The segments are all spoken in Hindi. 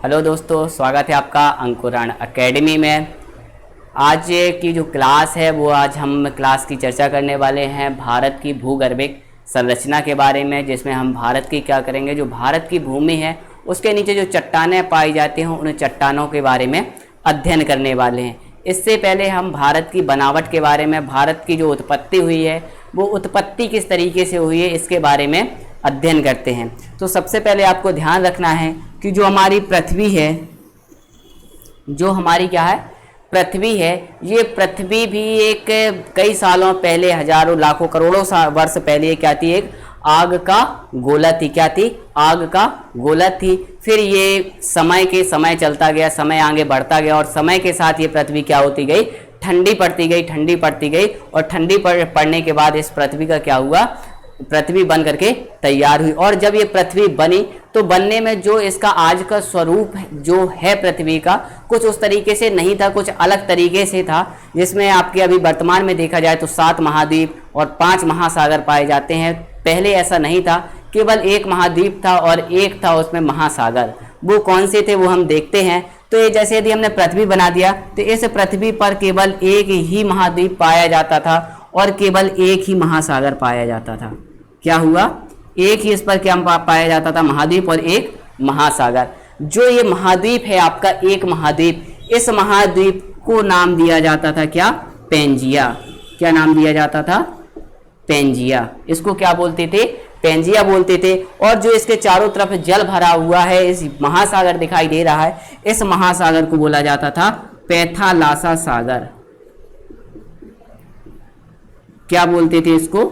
हेलो दोस्तों, स्वागत है आपका अंकुरण एकेडमी में। आज की जो क्लास है वो आज हम क्लास की चर्चा करने वाले हैं भारत की भूगर्भिक संरचना के बारे में, जिसमें हम भारत की क्या करेंगे, जो भारत की भूमि है उसके नीचे जो चट्टानें पाई जाती हैं उन चट्टानों के बारे में अध्ययन करने वाले हैं। इससे पहले हम भारत की बनावट के बारे में, भारत की जो उत्पत्ति हुई है वो उत्पत्ति किस तरीके से हुई है इसके बारे में अध्ययन करते हैं। तो सबसे पहले आपको ध्यान रखना है कि जो हमारी पृथ्वी है, जो हमारी क्या है पृथ्वी है, ये पृथ्वी भी एक कई सालों पहले, हजारों लाखों करोड़ों वर्ष पहले क्या थी, एक आग का गोला थी। क्या थी? आग का गोला थी। फिर ये समय चलता गया, समय आगे बढ़ता गया और समय के साथ ये पृथ्वी क्या होती गई, ठंडी पड़ती गई और ठंडी पड़ने के बाद इस पृथ्वी का क्या हुआ, पृथ्वी बन करके तैयार हुई। और जब ये पृथ्वी बनी तो बनने में जो इसका आज का स्वरूप जो है पृथ्वी का, कुछ उस तरीके से नहीं था, कुछ अलग तरीके से था, जिसमें आपके अभी वर्तमान में देखा जाए तो 7 महाद्वीप और 5 महासागर पाए जाते हैं। पहले ऐसा नहीं था, केवल एक महाद्वीप था और एक था उसमें महासागर। वो कौन से थे वो हम देखते हैं। तो ये जैसे यदि हमने पृथ्वी बना दिया तो इस पृथ्वी पर केवल एक ही महाद्वीप पाया जाता था और केवल एक ही महासागर पाया जाता था। क्या हुआ? एक ही इस पर क्या पाया जाता था, महाद्वीप और एक महासागर। जो ये महाद्वीप है आपका, एक महाद्वीप, इस महाद्वीप को नाम दिया जाता था क्या, पेंजिया। क्या नाम दिया जाता था? पेंजिया। इसको क्या बोलते थे? पेंजिया बोलते थे। और जो इसके चारों तरफ जल भरा हुआ है, इस महासागर दिखाई दे रहा है, इस महासागर को बोला जाता था पैथालासा सागर। क्या बोलते थे इसको?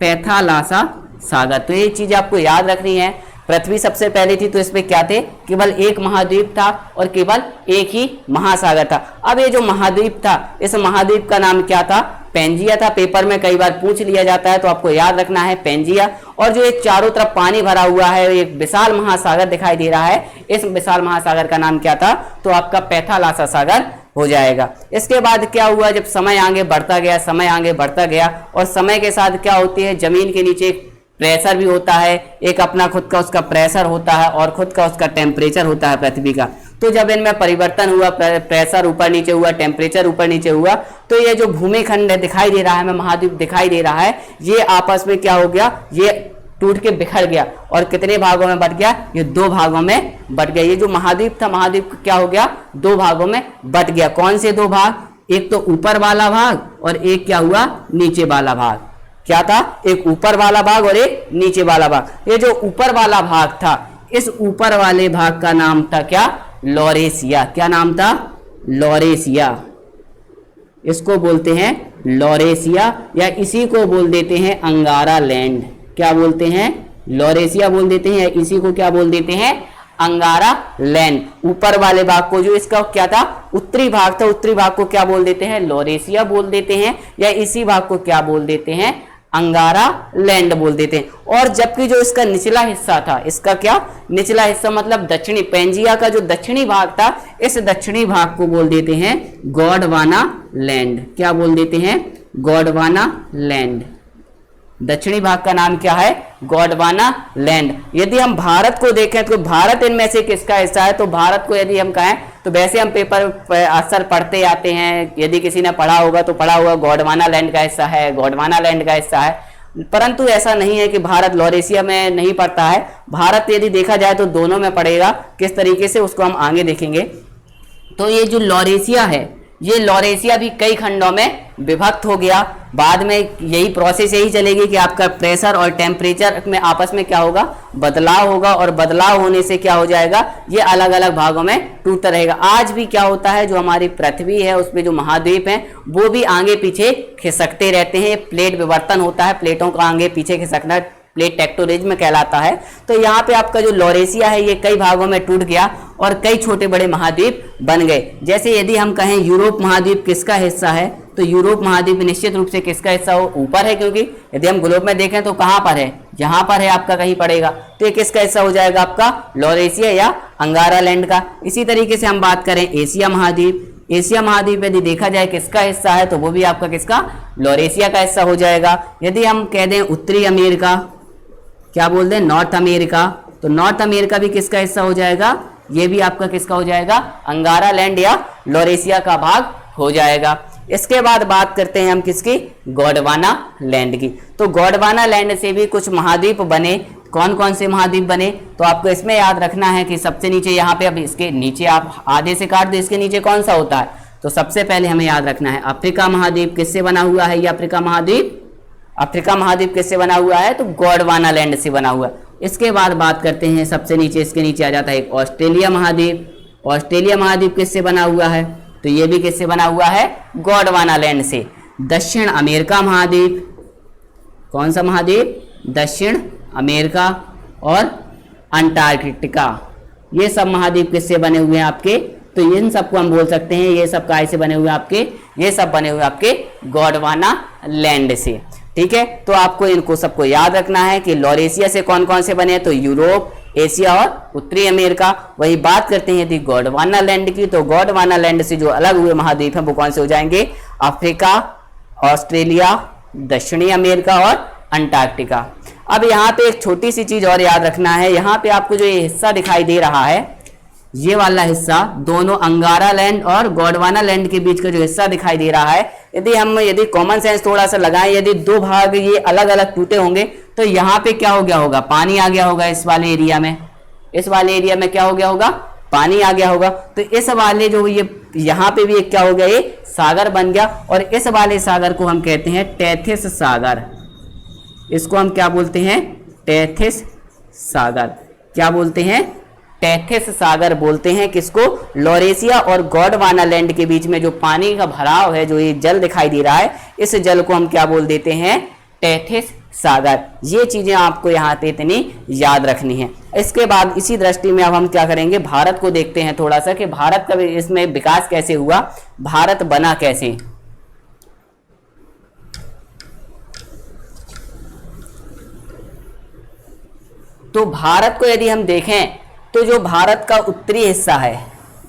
पैथालासा सागर। तो ये चीज आपको याद रखनी है। पृथ्वी सबसे पहले थी तो इसमें क्या थे, केवल एक महाद्वीप था और केवल एक ही महासागर था। अब ये जो महाद्वीप था, इस महाद्वीप का नाम क्या था? पेंजिया था। पेपर में कई बार पूछ लिया जाता है तो आपको याद रखना है पेंजिया। और जो एक चारों तरफ पानी भरा हुआ है, एक विशाल महासागर दिखाई दे रहा है, इस विशाल महासागर का नाम क्या था? तो आपका पैथालासा सागर हो जाएगा। इसके बाद क्या हुआ, जब समय आगे बढ़ता गया और समय के साथ क्या होती है, जमीन के नीचे प्रेशर भी होता है, एक अपना खुद का उसका प्रेशर होता है और खुद का उसका टेम्परेचर होता है पृथ्वी का। तो जब इनमें परिवर्तन हुआ, प्रेशर ऊपर नीचे हुआ, टेम्परेचर ऊपर नीचे हुआ, तो ये जो भूमिखंड दिखाई दे रहा है, हमें महाद्वीप दिखाई दे रहा है, ये आपस में क्या हो गया, ये टूट के बिखर गया और कितने भागों में बट गया, ये 2 भागों में बट गया। ये जो महाद्वीप था, महाद्वीप क्या हो गया, 2 भागों में बट गया। कौन से 2 भाग? एक तो ऊपर वाला भाग और एक क्या हुआ, नीचे वाला भाग। क्या था? एक ऊपर वाला भाग और एक नीचे वाला भाग। ये जो ऊपर वाला भाग था, इस ऊपर वाले भाग का नाम था क्या, लॉरेशिया। क्या नाम था? लॉरेशिया। इसको बोलते हैं लॉरेशिया, या इसी को बोल देते हैं अंगारा लैंड। क्या बोलते हैं? लॉरेशिया बोल देते हैं, या इसी को क्या बोल देते हैं, अंगारा लैंड। ऊपर वाले भाग को, जो इसका क्या था, उत्तरी भाग था, उत्तरी भाग को क्या बोल देते हैं, लॉरेशिया बोल देते हैं, या इसी भाग को क्या बोल देते हैं, अंगारा लैंड बोल देते हैं। और जबकि जो इसका निचला हिस्सा था, इसका क्या निचला हिस्सा मतलब दक्षिणी, पेंजिया का जो दक्षिणी भाग था, इस दक्षिणी भाग को बोल देते हैं गोंडवाना लैंड। क्या बोल देते हैं? गोंडवाना लैंड। दक्षिणी भाग का नाम क्या है? गोंडवाना लैंड। यदि हम भारत को देखें तो भारत इनमें से किसका हिस्सा है? तो भारत को यदि हम कहें तो वैसे हम पेपर अक्सर पढ़ते आते हैं, यदि किसी ने पढ़ा होगा तो पढ़ा होगा गोंडवाना लैंड का हिस्सा है, गोंडवाना लैंड का हिस्सा है। परंतु ऐसा नहीं है कि भारत लॉरेशिया में नहीं पड़ता है। भारत यदि देखा जाए तो दोनों में पड़ेगा। किस तरीके से, उसको हम आगे देखेंगे। तो ये जो लॉरेशिया है, ये लॉरेशिया भी कई खंडों में विभक्त हो गया। बाद में यही प्रोसेस यही चलेगी कि आपका प्रेशर और टेम्परेचर में आपस में क्या होगा, बदलाव होगा, और बदलाव होने से क्या हो जाएगा, ये अलग अलग भागों में टूटता रहेगा। आज भी क्या होता है, जो हमारी पृथ्वी है उसमें जो महाद्वीप हैं वो भी आगे पीछे खिसकते रहते हैं। प्लेट विवर्तन होता है, प्लेटों का आगे पीछे खिसकना प्लेट टेक्टोनिज्म कहलाता है। तो यहाँ पे आपका जो लॉरेशिया है ये कई भागों में टूट गया और कई छोटे बड़े महाद्वीप बन गए। जैसे यदि हम कहें यूरोप महाद्वीप किसका हिस्सा है, तो यूरोप महाद्वीप निश्चित रूप से किसका हिस्सा हो, ऊपर है, क्योंकि यदि हम ग्लोब में देखें तो कहाँ पर है, यहाँ पर है आपका, कहीं पड़ेगा। तो ये किसका हिस्सा हो जाएगा, आपका लॉरेशिया या अंगारा लैंड का। इसी तरीके से हम बात करें एशिया महाद्वीप, एशिया महाद्वीप यदि देखा जाए किसका हिस्सा है तो वो भी आपका किसका, लॉरेशिया का हिस्सा हो जाएगा। यदि हम कह दें उत्तरी अमेरिका, क्या बोल दें, नॉर्थ अमेरिका, तो नॉर्थ अमेरिका भी किसका हिस्सा हो जाएगा, ये भी आपका किसका हो जाएगा, अंगारा लैंड या लॉरेशिया का भाग हो जाएगा। इसके बाद बात करते हैं हम किसकी, गोंडवाना लैंड की। तो गोंडवाना लैंड से भी कुछ महाद्वीप बने। कौन कौन से महाद्वीप बने, तो आपको इसमें याद रखना है कि सबसे नीचे यहाँ पे, अब इसके नीचे आप आधे से काट दो, इसके नीचे कौन सा होता है, तो सबसे पहले हमें याद रखना है अफ्रीका महाद्वीप किससे बना हुआ है, ये अफ्रीका महाद्वीप, अफ्रीका महाद्वीप किससे बना हुआ है, तो गोंडवाना लैंड से बना हुआ है। इसके बाद बात करते हैं सबसे नीचे, इसके नीचे आ जाता है एक ऑस्ट्रेलिया महाद्वीप। ऑस्ट्रेलिया महाद्वीप किससे बना हुआ है, तो ये भी किससे बना हुआ है, गोंडवाना लैंड से। दक्षिण अमेरिका महाद्वीप, कौन सा महाद्वीप, दक्षिण अमेरिका और अंटार्कटिका, ये सब महाद्वीप किससे बने हुए हैं आपके, तो इन सबको हम बोल सकते हैं ये सब काय से बने हुए हैं आपके, ये सब बने हुए आपके गोंडवाना लैंड से। ठीक है, तो आपको इनको सबको याद रखना है कि लॉरेशिया से कौन कौन से बने हैं, तो यूरोप, एशिया और उत्तरी अमेरिका। वही बात करते हैं यदि गोंडवाना लैंड की, तो गोंडवाना लैंड से जो अलग हुए महाद्वीप हैं वो कौन से हो जाएंगे, अफ्रीका, ऑस्ट्रेलिया, दक्षिणी अमेरिका और अंटार्कटिका। अब यहाँ पे एक छोटी सी चीज और याद रखना है, यहाँ पे आपको जो ये हिस्सा दिखाई दे रहा है, ये वाला हिस्सा, दोनों अंगारा लैंड और गोंडवाना लैंड के बीच का जो हिस्सा दिखाई दे रहा है, यदि कॉमन सेंस थोड़ा सा लगाएं, यदि दो भाग ये अलग अलग टूटे होंगे तो यहाँ पे क्या हो गया होगा, पानी आ गया होगा इस वाले एरिया में, इस वाले एरिया में क्या हो गया होगा, पानी आ गया होगा। तो इस वाले जो ये यहाँ पे भी एक क्या हो गया, ये सागर बन गया, और इस वाले सागर को हम कहते हैं टेथिस सागर। इसको हम क्या बोलते हैं, टेथिस सागर। क्या बोलते हैं, टेथिस सागर बोलते हैं किसको, लॉरेशिया और गोंडवाना लैंड के बीच में जो पानी का भराव है, जो ये जल दिखाई दे रहा है, इस जल को हम क्या बोल देते हैं, टेथिस सागर। ये चीजें आपको यहाँ पे इतनी याद रखनी है। इसके बाद इसी दृष्टि में अब हम क्या करेंगे, भारत को देखते हैं थोड़ा सा कि भारत का इसमें विकास कैसे हुआ, भारत बना कैसे। तो भारत को यदि हम देखें तो जो भारत का उत्तरी हिस्सा है,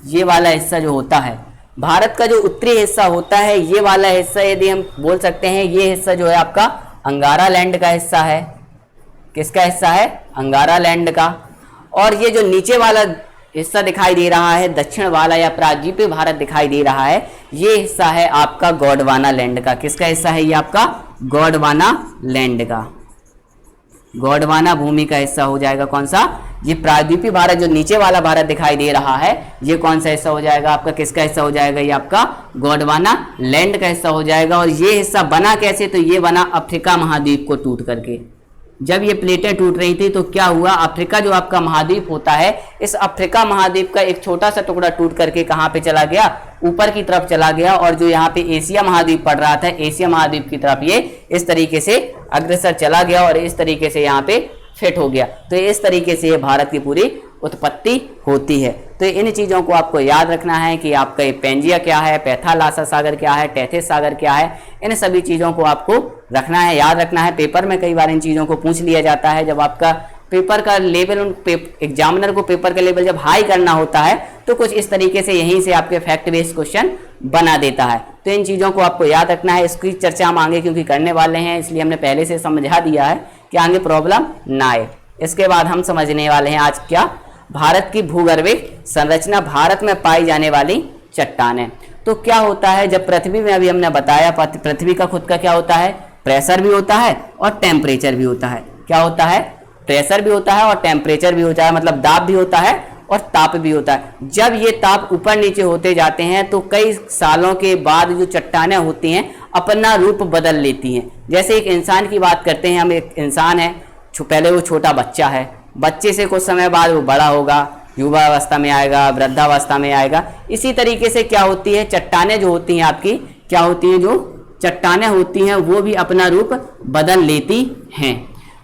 ये वाला हिस्सा जो होता है, भारत का जो उत्तरी हिस्सा होता है, ये वाला हिस्सा यदि हम बोल सकते हैं, ये हिस्सा जो है आपका अंगारा लैंड का हिस्सा है। किसका हिस्सा है, अंगारा लैंड का। और ये जो नीचे वाला हिस्सा दिखाई दे रहा है, दक्षिण वाला या प्रायद्वीपीय भारत दिखाई दे रहा है, ये हिस्सा है आपका गोंडवाना लैंड का। किसका हिस्सा है, ये आपका गोंडवाना लैंड का, गोंडवाना भूमि का हिस्सा हो जाएगा। कौन सा, ये प्रायद्वीपीय भारत, जो नीचे वाला भारत दिखाई दे रहा है, ये कौन सा हिस्सा हो जाएगा आपका, किसका हिस्सा हो जाएगा, ये आपका गोंडवाना लैंड का हिस्सा हो जाएगा। और ये हिस्सा बना कैसे, तो ये बना अफ्रीका महाद्वीप को टूट करके। जब ये प्लेटें टूट रही थी तो क्या हुआ, अफ्रीका जो आपका महाद्वीप होता है, इस अफ्रीका महाद्वीप का एक छोटा सा टुकड़ा टूट करके कहाँ पे चला गया, ऊपर की तरफ चला गया। और जो यहाँ पे एशिया महाद्वीप पड़ रहा था, एशिया महाद्वीप की तरफ ये इस तरीके से अग्रसर चला गया और इस तरीके से यहाँ पे फिट हो गया। तो इस तरीके से ये भारत की पूरी उत्पत्ति होती है। तो इन चीज़ों को आपको याद रखना है कि आपका ये पेंजिया क्या है, पैथालासा सागर क्या है, टेथिस सागर क्या है, इन सभी चीज़ों को आपको रखना है, याद रखना है। पेपर में कई बार इन चीज़ों को पूछ लिया जाता है। जब आपका पेपर का लेवल, एग्जामिनर को पेपर का लेवल जब हाई करना होता है तो कुछ इस तरीके से यहीं से आपके फैक्ट बेस्ड क्वेश्चन बना देता है। तो इन चीज़ों को आपको याद रखना है। इसकी चर्चा हम आगे क्योंकि करने वाले हैं, इसलिए हमने पहले से समझा दिया है कि आगे प्रॉब्लम ना आए। इसके बाद हम समझने वाले हैं आज क्या, भारत की भूगर्भिक संरचना, भारत में पाई जाने वाली चट्टानें। तो क्या होता है, जब पृथ्वी में, अभी हमने बताया पृथ्वी का खुद का क्या होता है, प्रेशर भी होता है और टेम्परेचर भी होता है। क्या होता है, प्रेशर भी होता है और टेम्परेचर भी होता है, मतलब दाब भी होता है और ताप भी होता है। जब ये ताप ऊपर नीचे होते जाते हैं तो कई सालों के बाद जो चट्टानें होती हैं अपना रूप बदल लेती हैं। जैसे एक इंसान की बात करते हैं हम, एक इंसान है, पहले वो छोटा बच्चा है, बच्चे से कुछ समय बाद वो बड़ा होगा, युवा अवस्था में आएगा, वृद्धावस्था में आएगा। इसी तरीके से क्या होती है, चट्टानें जो होती हैं आपकी, क्या होती हैं, जो चट्टानें होती हैं वो भी अपना रूप बदल लेती हैं।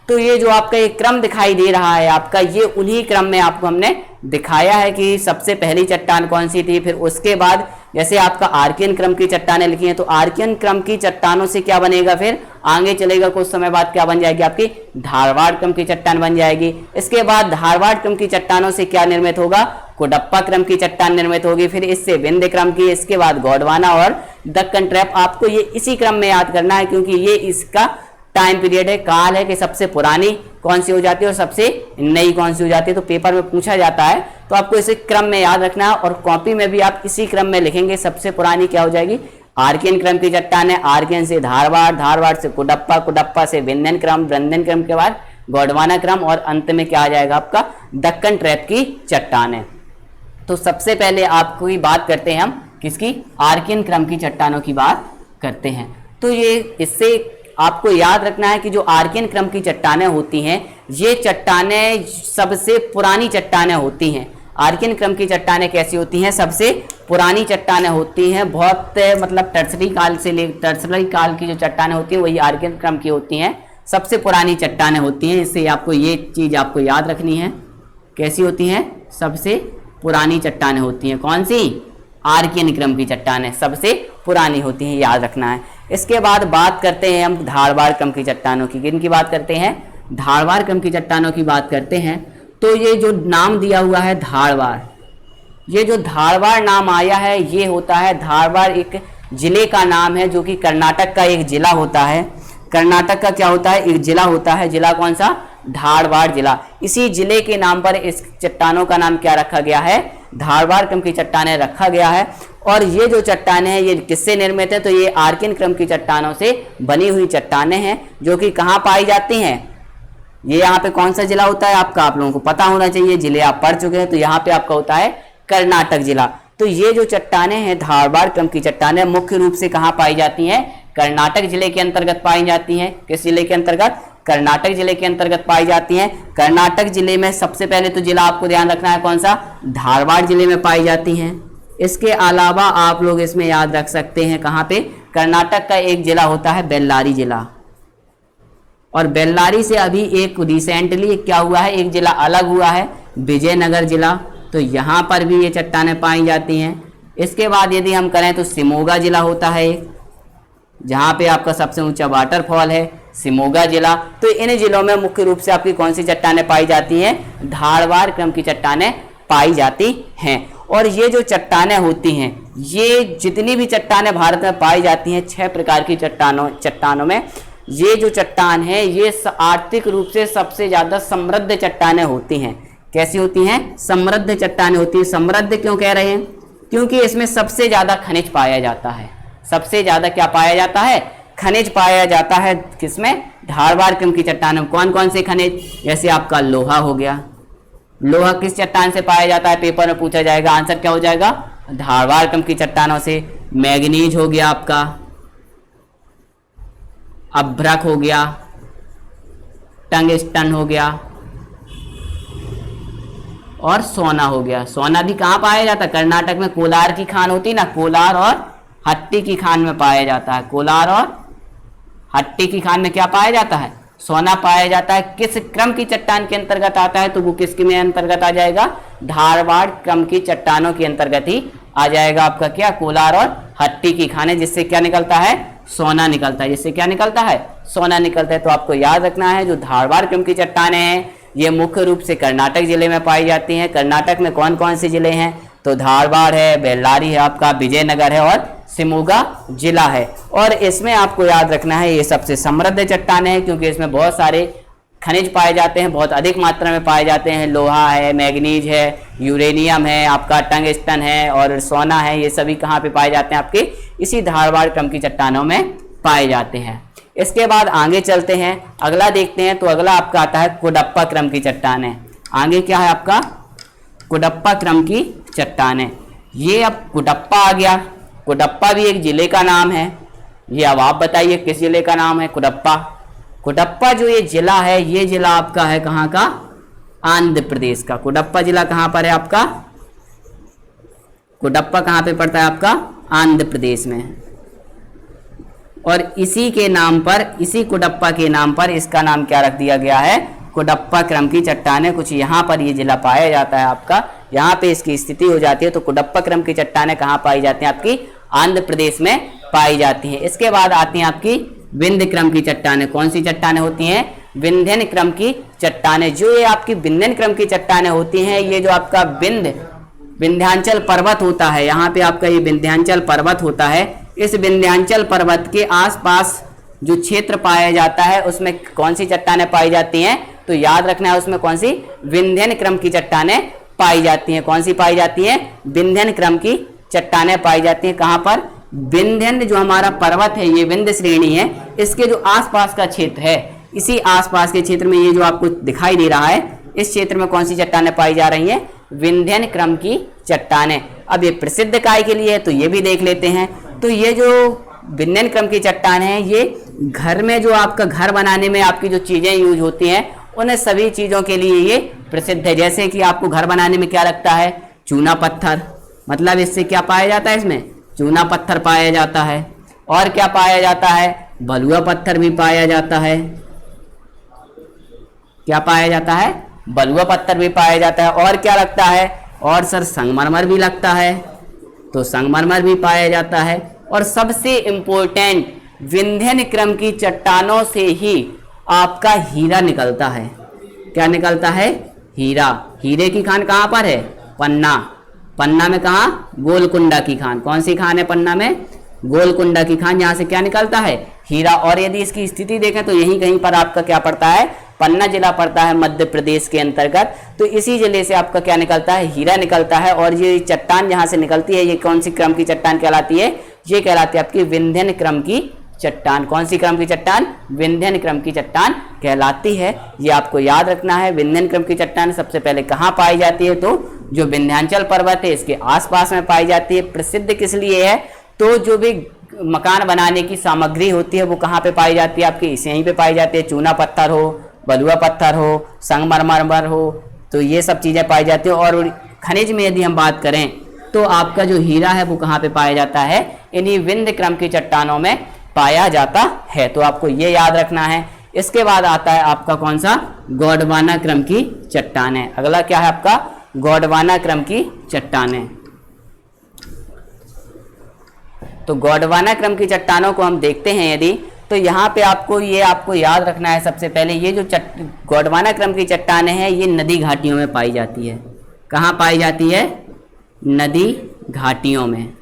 तो ये जो आपका एक क्रम दिखाई दे रहा है आपका, ये उन्हीं क्रम में आपको हमने दिखाया है कि सबसे पहली चट्टान कौन सी थी, फिर उसके बाद जैसे आपका आर्कियन क्रम की चट्टानें लिखी हैं तो आर्कियन क्रम की चट्टानों से क्या बनेगा, फिर आगे चलेगा कुछ समय बाद क्या बन जाएगी, आपकी धारवाड़ क्रम की चट्टान बन जाएगी। इसके बाद धारवाड़ क्रम की चट्टानों से क्या निर्मित होगा, कोडप्पा क्रम की चट्टान निर्मित होगी, फिर इससे विंध्य क्रम की, इसके बाद गोंडवाना और दक्कन ट्रैप। आपको ये इसी क्रम में याद करना है क्योंकि ये इसका टाइम पीरियड है, काल है कि सबसे पुरानी कौन सी हो जाती है और सबसे नई कौन सी हो जाती है। तो पेपर में पूछा जाता है तो आपको इसी क्रम में याद रखना है और कॉपी में भी आप इसी क्रम में लिखेंगे। सबसे पुरानी क्या हो जाएगी, आर्कियन क्रम की चट्टान है, आर्कियन से धारवाड़, धारवाड़ से कुडप्पा, कुडप्पा से विंध्यन क्रम, विंध्यन क्रम के बाद गोंडवाना क्रम और अंत में क्या आ जाएगा आपका दक्कन ट्रैप की चट्टान है। तो सबसे पहले आपको ही बात करते हैं हम किसकी, आर्कियन क्रम की चट्टानों की बात करते हैं। तो ये इससे आपको याद रखना है कि जो आर्कियन क्रम की चट्टानें होती हैं ये चट्टानें सबसे पुरानी चट्टानें होती हैं। आर्कियन क्रम की चट्टानें कैसी होती हैं, सबसे पुरानी चट्टानें होती हैं। बहुत मतलब टर्सरी काल से ले टर्सरी काल की जो चट्टानें होती हैं वही आर्कियन क्रम की होती हैं, सबसे पुरानी चट्टानें होती हैं। इससे आपको ये चीज़ आपको याद रखनी है, कैसी होती हैं, सबसे पुरानी चट्टानें होती हैं। कौन सी, आर्कियन क्रम की चट्टानें सबसे पुरानी होती हैं, याद रखना है। इसके बाद बात करते हैं हम धारवाड़ क्रम की चट्टानों की। किन की बात करते हैं, धारवाड़ क्रम की चट्टानों की बात करते हैं। तो ये जो नाम दिया हुआ है धारवाड़, ये जो धारवाड़ नाम आया है ये होता है, धारवाड़ एक जिले का नाम है जो कि कर्नाटक का एक जिला होता है। कर्नाटक का क्या होता है, एक जिला होता है। जिला कौन सा, धारवाड़ जिला। इसी जिले के नाम पर इस चट्टानों का नाम क्या रखा गया है, धारवाड़ क्रम की चट्टानें रखा गया है। और ये जो चट्टानें हैं ये किससे निर्मित है, तो ये आर्कियन क्रम की चट्टानों से बनी हुई चट्टानें हैं जो कि कहाँ पाई जाती हैं। ये यहाँ पे कौन सा जिला होता है आपका, आप लोगों को पता होना चाहिए, जिले आप पढ़ चुके हैं। तो यहाँ पे आपका होता है कर्नाटक जिला। तो ये जो चट्टानें हैं धारवाड़ क्रम की चट्टानें मुख्य रूप से कहाँ पाई जाती हैं, कर्नाटक जिले के अंतर्गत पाई जाती हैं। किस जिले के अंतर्गत, कर्नाटक जिले के अंतर्गत पाई जाती हैं। कर्नाटक जिले में सबसे पहले तो जिला आपको ध्यान रखना है कौन सा, धारवाड़ जिले में पाई जाती हैं। इसके अलावा आप लोग इसमें याद रख सकते हैं कहाँ पे, कर्नाटक का एक जिला होता है बेल्लारी जिला। और बेल्लारी से अभी एक रिसेंटली क्या हुआ है, एक जिला अलग हुआ है, विजयनगर जिला। तो यहाँ पर भी ये चट्टानें पाई जाती हैं। इसके बाद यदि हम करें तो शिमोगा जिला होता है एक, जहाँ पे आपका सबसे ऊंचा वाटरफॉल है, शिमोगा जिला। तो इन जिलों में मुख्य रूप से आपकी कौन सी चट्टानें पाई जाती हैं, धारवाड़ क्रम की चट्टानें पाई जाती हैं। और ये जो चट्टानें होती हैं, ये जितनी भी चट्टानें भारत में पाई जाती हैं 6 प्रकार की चट्टानों में ये जो चट्टान है ये आर्थिक रूप से सबसे ज़्यादा समृद्ध चट्टानें होती हैं। कैसी होती हैं, समृद्ध चट्टानें होती हैं। समृद्ध क्यों कह रहे हैं, क्योंकि इसमें सबसे ज़्यादा खनिज पाया जाता है। सबसे ज़्यादा क्या पाया जाता है, खनिज पाया जाता है। किसमें, धारवाड़ क्रम की चट्टानों में। कौन कौन से खनिज, जैसे आपका लोहा हो गया। लोहा किस चट्टान से पाया जाता है, पेपर में पूछा जाएगा, आंसर क्या हो जाएगा, धारवाड़ क्रम की चट्टानों से। मैग्नीज हो गया आपका, अभ्रक हो गया, टंगस्टन हो गया और सोना हो गया। सोना भी कहाँ पाया जाता है, कर्नाटक में कोलार की खान होती है ना, कोलार और हट्टी की खान में पाया जाता है। कोलार और हट्टी की खान में क्या पाया जाता है, सोना पाया जाता है। किस क्रम की चट्टान के अंतर्गत आता है, तो वो किसके में अंतर्गत आ जाएगा, धारवाड़ क्रम की चट्टानों के अंतर्गत ही आ जाएगा आपका क्या, कोलार और हट्टी की खान है, जिससे क्या निकलता है, सोना निकलता है। जिससे क्या निकलता है, सोना निकलता है। तो आपको याद रखना है जो धारवाड़ क्रम की चट्टानें हैं ये मुख्य रूप से कर्नाटक जिले में पाई जाती हैं। कर्नाटक में कौन कौन से जिले हैं, तो धारवाड़ है, बेल्लारी है आपका, विजयनगर है और शिमोगा जिला है। और इसमें आपको याद रखना है ये सबसे समृद्ध चट्टानें हैं क्योंकि इसमें बहुत सारे खनिज पाए जाते हैं, बहुत अधिक मात्रा में पाए जाते हैं। लोहा है, मैग्नीज है, यूरेनियम है, आपका टंगस्टन है और सोना है। ये सभी कहाँ पे पाए जाते हैं, आपके इसी धारवाड़ क्रम की चट्टानों में पाए जाते हैं। इसके बाद आगे चलते हैं, अगला देखते हैं। तो अगला आपका आता है कुडप्पा क्रम की चट्टानें। आगे क्या है आपका, कुडप्पा क्रम की चट्टानें। ये अब कुडप्पा आ गया, कुडप्पा भी एक जिले का नाम है। ये अब आप बताइए किस जिले का नाम है कुडप्पा। कुडप्पा जो ये जिला है, ये जिला आपका है कहाँ का, आंध्र प्रदेश का। कुडप्पा जिला कहाँ पर है आपका, कुडप्पा कहाँ पे पड़ता है आपका, आंध्र प्रदेश में। और इसी के नाम पर, इसी कुडप्पा के नाम पर इसका नाम क्या रख दिया गया है, कुडप्पा क्रम की चट्टानें। कुछ यहाँ पर ये जिला पाया जाता है आपका, यहाँ पे इसकी स्थिति हो जाती है। तो कुडप्पा क्रम की चट्टानें कहाँ पाई जाती हैं, आपकी आंध्र प्रदेश में पाई जाती हैं। इसके बाद आती हैं आपकी विंध्य क्रम की चट्टानें। कौन सी चट्टानें होती हैं, विंध्यन क्रम की चट्टानें। जो ये आपकी विंध्यन क्रम की चट्टानें होती हैं, ये जो आपका विंध्यांचल पर्वत होता है, यहाँ पे आपका ये विंध्यांचल पर्वत होता है। इस विंध्यांचल पर्वत के आसपास जो क्षेत्र पाया जाता है उसमें कौन सी चट्टानें पाई जाती हैं, तो याद रखना है उसमें कौन सी, विंध्यन क्रम की चट्टानें पाई जाती हैं। कौन सी पाई जाती हैं, विंध्यन क्रम की चट्टानें पाई जाती हैं। कहां पर, विंध्यन जो हमारा पर्वत है, ये विंध्य श्रेणी है, इसके जो आसपास का क्षेत्र है, इसी आसपास के क्षेत्र में ये जो आपको दिखाई दे रहा है, इस क्षेत्र में कौन सी चट्टानें पाई जा रही हैं, विंध्यन क्रम की चट्टानें। अब ये प्रसिद्ध काय के लिए है तो ये भी देख लेते हैं। तो ये जो विंध्यन क्रम की चट्टान है, ये घर में जो आपका घर बनाने में आपकी जो चीजें यूज होती हैं उन सभी चीजों के लिए ये प्रसिद्ध है। जैसे कि आपको घर बनाने में क्या लगता है, चूना पत्थर, मतलब इससे क्या पाया जाता है, इसमें चूना पत्थर पाया जाता है। और क्या पाया जाता है, बलुआ पत्थर भी पाया जाता है। क्या पाया जाता है, बलुआ पत्थर भी पाया जाता है। और क्या लगता है, और सर संगमरमर भी लगता है, तो संगमरमर भी पाया जाता है। और सबसे इंपॉर्टेंट, विंध्यन क्रम की चट्टानों से ही आपका हीरा निकलता है। क्या निकलता है, हीरा। हीरे की खान कहाँ पर है, पन्ना। पन्ना में कहाँ, गोलकुंडा की खान। कौन सी खान है पन्ना में, गोलकुंडा की खान। यहाँ से क्या निकलता है, हीरा। और यदि इसकी स्थिति देखें तो यहीं कहीं पर आपका क्या पड़ता है, पन्ना जिला पड़ता है मध्य प्रदेश के अंतर्गत। तो इसी जिले से आपका क्या निकलता है, हीरा निकलता है। और ये चट्टान जहाँ से निकलती है, ये कौन सी क्रम की चट्टान कहलाती है, ये कहलाती है आपकी विंध्यन क्रम की चट्टान। कौन सी क्रम की चट्टान, विंध्यन क्रम की चट्टान कहलाती है। ये आपको याद रखना है। विंध्यन क्रम की चट्टान सबसे पहले कहाँ पाई जाती है, तो जो विंध्याचल पर्वत है इसके आसपास में पाई जाती है। प्रसिद्ध किस लिए है, तो जो भी मकान बनाने की सामग्री होती है वो कहाँ पे पाई जाती है, आपकी यहीं पे पाई जाती है। चूना पत्थर हो, बलुआ पत्थर हो, संगमरमर हो, तो ये सब चीज़ें पाई जाती है। और खनिज में यदि हम बात करें तो आपका जो हीरा है वो कहाँ पे पाया जाता है, इन्हीं विंध्य क्रम की चट्टानों में पाया जाता है। तो आपको ये याद रखना है। इसके बाद आता है आपका कौन सा, गोंडवाना क्रम की चट्टानें। अगला क्या है आपका, गोंडवाना क्रम की चट्टानें। तो गोंडवाना क्रम की चट्टानों को हम देखते हैं यदि, तो यहाँ पे आपको याद रखना है। सबसे पहले ये जो गोंडवाना क्रम की चट्टानें हैं, ये नदी घाटियों में पाई जाती है। कहाँ पाई जाती है, नदी घाटियों में।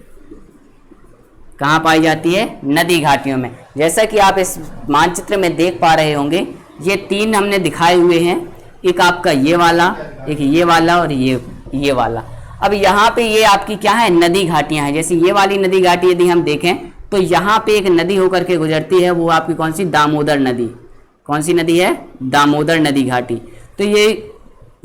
कहाँ पाई जाती है, नदी घाटियों में। जैसा कि आप इस मानचित्र में देख पा रहे होंगे, ये तीन हमने दिखाए हुए हैं, एक आपका ये वाला, एक ये वाला और ये वाला। अब यहाँ पे ये आपकी क्या है, नदी घाटियाँ हैं। जैसे ये वाली नदी घाटी यदि हम देखें तो यहाँ पे एक नदी होकर के गुजरती है, वो आपकी कौन सी, दामोदर नदी। कौन सी नदी है, दामोदर नदी घाटी। तो ये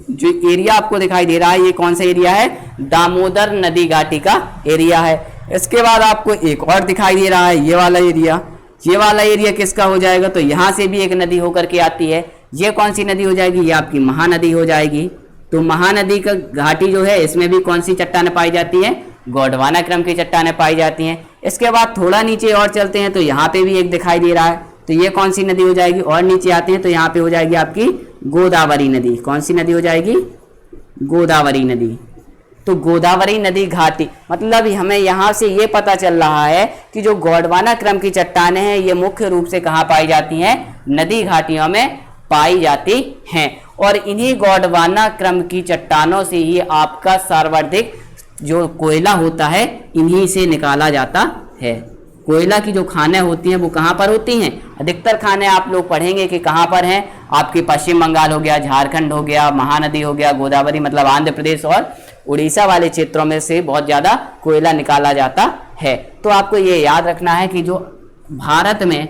जो एरिया आपको दिखाई दे रहा है, ये कौन सा एरिया है, दामोदर नदी घाटी का एरिया है। इसके बाद आपको एक और दिखाई दे रहा है, ये वाला एरिया। ये वाला एरिया किसका हो जाएगा, तो यहाँ से भी एक नदी होकर के आती है। ये कौन सी नदी हो जाएगी, ये आपकी महानदी हो जाएगी। तो महानदी का घाटी जो है, इसमें भी कौन सी चट्टानें पाई जाती हैं, गोंडवाना क्रम की चट्टानें पाई जाती हैं। इसके बाद थोड़ा नीचे और चलते हैं तो यहाँ पे भी एक दिखाई दे रहा है। तो ये कौन सी नदी हो जाएगी, और नीचे आते हैं तो यहाँ पे हो जाएगी आपकी गोदावरी नदी। कौन सी नदी हो जाएगी, गोदावरी नदी। तो गोदावरी नदी घाटी, मतलब हमें यहाँ से ये पता चल रहा है कि जो गोंडवाना क्रम की चट्टानें हैं, ये मुख्य रूप से कहाँ पाई जाती हैं, नदी घाटियों में पाई जाती हैं। और इन्हीं गोंडवाना क्रम की चट्टानों से ही आपका सर्वाधिक जो कोयला होता है, इन्हीं से निकाला जाता है। कोयला की जो खानें होती हैं वो कहाँ पर होती हैं, अधिकतर खानें आप लोग पढ़ेंगे कि कहाँ पर हैं, आपके पश्चिम बंगाल हो गया, झारखंड हो गया, महानदी हो गया, गोदावरी मतलब आंध्र प्रदेश और उड़ीसा वाले क्षेत्रों में से बहुत ज़्यादा कोयला निकाला जाता है। तो आपको ये याद रखना है कि जो भारत में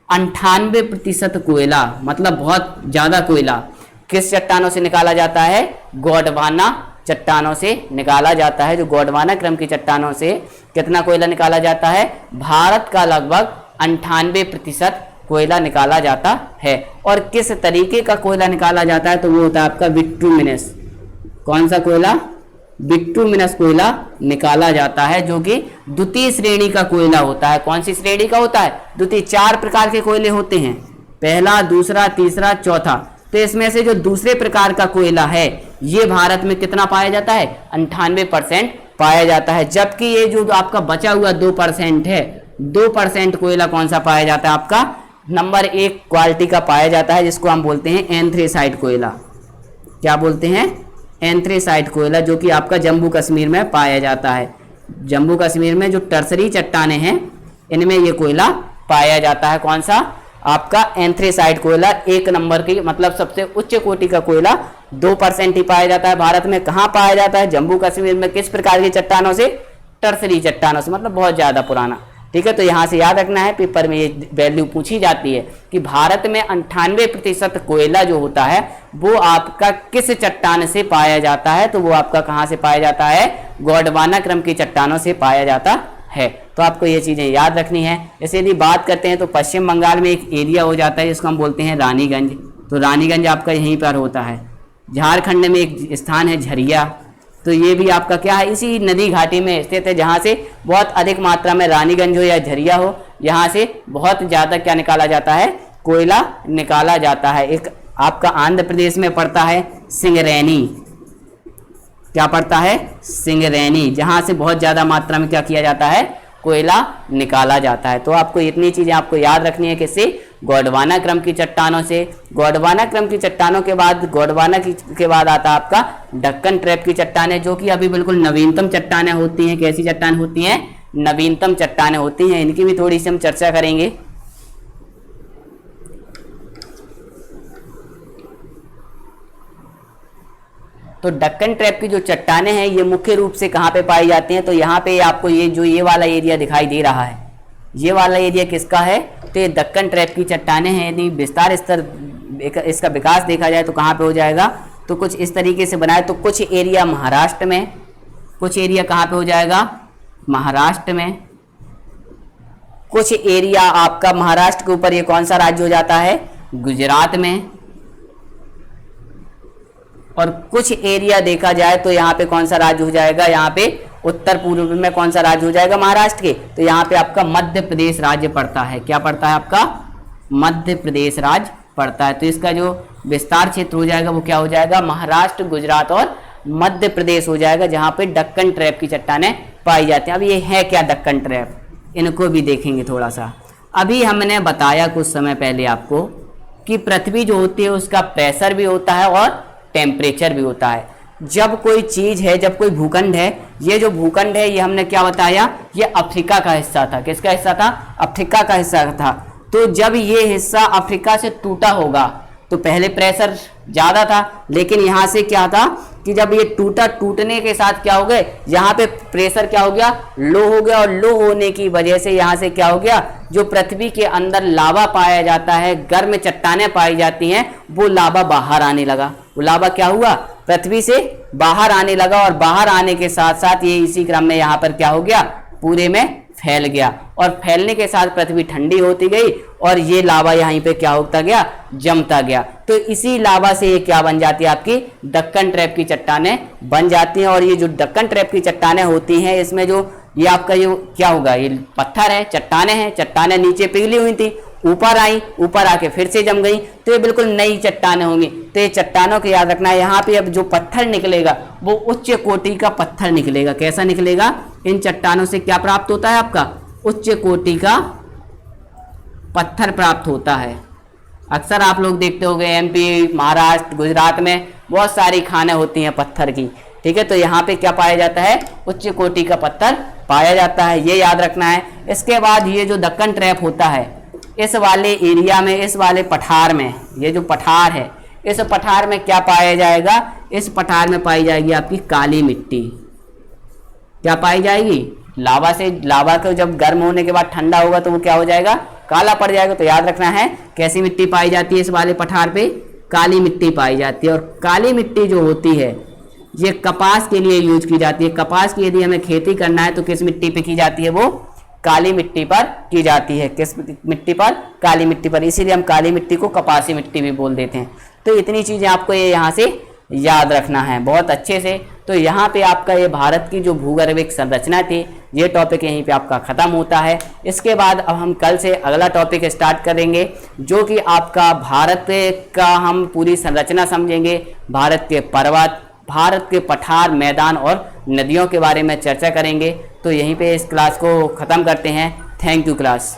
98% कोयला, मतलब बहुत ज़्यादा कोयला किस चट्टानों से निकाला जाता है, गोंडवाना चट्टानों से निकाला जाता है। जो गोंडवाना क्रम की चट्टानों से कितना कोयला निकाला जाता है, भारत का लगभग 98% कोयला निकाला जाता है। और किस तरीके का कोयला निकाला जाता है, तो वो होता है आपका बिटुमिनस। कौन सा कोयला, बिटुमिनस कोयला निकाला जाता है, जो कि द्वितीय श्रेणी का कोयला होता है। कौन सी श्रेणी का होता है, द्वितीय। 4 प्रकार के कोयले होते हैं, पहला, दूसरा, तीसरा, चौथा। तो इसमें से जो दूसरे प्रकार का कोयला है, ये भारत में कितना पाया जाता है, 98% पाया जाता है। जबकि ये जो आपका बचा हुआ 2% है, 2% कोयला कौन सा पाया जाता है, आपका नंबर 1 क्वालिटी का पाया जाता है, जिसको हम बोलते हैं एंथ्रेसाइट कोयला। क्या बोलते हैं, एंथ्रेसाइट कोयला, जो कि आपका जम्मू कश्मीर में पाया जाता है। जम्मू कश्मीर में जो टर्सरी चट्टानें हैं, इनमें ये कोयला पाया जाता है। कौन सा? आपका एंथ्रेसाइट कोयला, 1 नंबर की, मतलब सबसे उच्च कोटि का कोयला 2% ही पाया जाता है भारत में। कहाँ पाया जाता है? जम्मू कश्मीर में। किस प्रकार की चट्टानों से? टर्सरी चट्टानों से, मतलब बहुत ज्यादा पुराना। ठीक है, तो यहाँ से याद रखना है, पेपर में ये वैल्यू पूछी जाती है कि भारत में 98% कोयला जो होता है वो आपका किस चट्टान से पाया जाता है? तो वो आपका कहाँ से पाया जाता है? गोंडवाना क्रम की चट्टानों से पाया जाता है। तो आपको ये चीजें याद रखनी है। जैसे यदि बात करते हैं तो पश्चिम बंगाल में एक एरिया हो जाता है जिसको हम बोलते हैं रानीगंज। तो रानीगंज आपका यहीं पर होता है। झारखंड में एक स्थान है झरिया, तो ये भी आपका क्या है? इसी नदी घाटी में स्थित है, जहाँ से बहुत अधिक मात्रा में रानीगंज हो या झरिया हो, यहाँ से बहुत ज़्यादा क्या निकाला जाता है? कोयला निकाला जाता है। एक आपका आंध्र प्रदेश में पड़ता है सिंगरैनी। क्या पड़ता है? सिंगरैनी, जहाँ से बहुत ज़्यादा मात्रा में क्या किया जाता है? कोयला निकाला जाता है। तो आपको इतनी चीज़ें आपको याद रखनी है। किससे? गोंडवाना क्रम की चट्टानों से। गोंडवाना क्रम की चट्टानों के बाद, गोंडवाना के बाद आता है आपका दक्कन ट्रैप की चट्टानें, जो कि अभी बिल्कुल नवीनतम चट्टानें होती हैं। कैसी चट्टान होती हैं? नवीनतम चट्टानें होती हैं। इनकी भी थोड़ी सी हम चर्चा करेंगे। तो दक्कन ट्रैप की जो चट्टानें हैं ये मुख्य रूप से कहाँ पे पाई जाती हैं? तो यहाँ पे आपको ये जो ये वाला एरिया दिखाई दे रहा है, ये वाला एरिया किसका है? तो ये दक्कन ट्रैप की चट्टानें हैं। यदि विस्तार स्तर इसका विकास देखा जाए तो कहाँ पे हो जाएगा? तो कुछ इस तरीके से बनाए तो कुछ एरिया महाराष्ट्र में, कुछ एरिया कहाँ पे हो जाएगा? महाराष्ट्र में। कुछ एरिया आपका महाराष्ट्र के ऊपर ये कौन सा राज्य हो जाता है? गुजरात में। और कुछ एरिया देखा जाए तो यहाँ पे कौन सा राज्य हो जाएगा? यहाँ पे उत्तर पूर्व में कौन सा राज्य हो जाएगा महाराष्ट्र के? तो यहाँ पे आपका मध्य प्रदेश राज्य पड़ता है। क्या पड़ता है आपका? मध्य प्रदेश राज्य पड़ता है। तो इसका जो विस्तार क्षेत्र हो जाएगा वो क्या हो जाएगा? महाराष्ट्र, गुजरात और मध्य प्रदेश हो जाएगा, जहाँ पे दक्कन ट्रैप की चट्टानें पाई जाती हैं। अब ये है क्या दक्कन ट्रैप? इनको भी देखेंगे थोड़ा सा। अभी हमने बताया कुछ समय पहले आपको कि पृथ्वी जो होती है उसका प्रेशर भी होता है और टेम्परेचर भी होता है। जब कोई चीज है, जब कोई भूखंड है, ये जो भूखंड है ये हमने क्या बताया? ये अफ्रीका का हिस्सा था। किसका हिस्सा था? अफ्रीका का हिस्सा था। तो जब ये हिस्सा अफ्रीका से टूटा होगा तो पहले प्रेशर ज्यादा था, लेकिन यहाँ से क्या था कि जब ये टूटा, टूटने के साथ क्या हो गए? यहाँ पे प्रेशर क्या हो गया? लो हो गया। और लो होने की वजह से यहाँ से क्या हो गया? जो पृथ्वी के अंदर लावा पाया जाता है, गर्म चट्टानें पाई जाती हैं, वो लावा बाहर आने लगा। वो लावा क्या हुआ? पृथ्वी से बाहर आने लगा। और बाहर आने के साथ साथ ये इसी क्रम में यहाँ पर क्या हो गया? पूरे में फैल गया। और फैलने के साथ पृथ्वी ठंडी होती गई और ये लावा यहीं पे क्या होता गया? जमता गया। तो इसी लावा से ये क्या बन जाती है? आपकी दक्कन ट्रैप की चट्टानें बन जाती हैं। और ये जो दक्कन ट्रैप की चट्टानें होती हैं, इसमें जो ये आपका ये क्या होगा? ये पत्थर है, चट्टानें हैं। चट्टानें नीचे पिघली हुई थी, ऊपर आई, ऊपर आके फिर से जम गई, तो ये बिल्कुल नई चट्टानें होंगी। तो ये चट्टानों को याद रखना है। यहाँ पे अब जो पत्थर निकलेगा वो उच्च कोटि का पत्थर निकलेगा। कैसा निकलेगा? इन चट्टानों से क्या प्राप्त होता है? आपका उच्च कोटि का पत्थर प्राप्त होता है। अक्सर आप लोग देखते होंगे एमपी, महाराष्ट्र, गुजरात में बहुत सारी खानें होती हैं पत्थर की। ठीक है, तो यहाँ पे क्या पाया जाता है? उच्च कोटि का पत्थर पाया जाता है, ये याद रखना है। इसके बाद ये जो दक्कन ट्रैप होता है, इस वाले एरिया में, इस वाले पठार में, ये जो पठार है, इस पठार में क्या पाया जाएगा? इस पठार में पाई जाएगी आपकी काली मिट्टी। क्या पाई जाएगी? लावा से, लावा को जब गर्म होने के बाद ठंडा होगा तो वो क्या हो जाएगा? काला पड़ जाएगा। तो याद रखना है कैसी मिट्टी पाई जाती है इस वाले पठार पे? काली मिट्टी पाई जाती है। और काली मिट्टी जो होती है ये कपास के लिए यूज की जाती है। कपास की यदि हमें खेती करना है तो किस मिट्टी पे की जाती है? वो काली मिट्टी पर की जाती है। किस मिट्टी पर? काली मिट्टी पर। इसीलिए हम काली मिट्टी को कपासी मिट्टी भी बोल देते हैं। तो इतनी चीजें आपको ये यहाँ से याद रखना है बहुत अच्छे से। तो यहाँ पे आपका ये भारत की जो भूगर्भिक संरचना थी, ये टॉपिक यहीं पे आपका खत्म होता है। इसके बाद अब हम कल से अगला टॉपिक स्टार्ट करेंगे, जो कि आपका भारत का हम पूरी संरचना समझेंगे। भारत के पर्वत, भारत के पठार, मैदान और नदियों के बारे में चर्चा करेंगे। तो यहीं पे इस क्लास को ख़त्म करते हैं। Thank you class.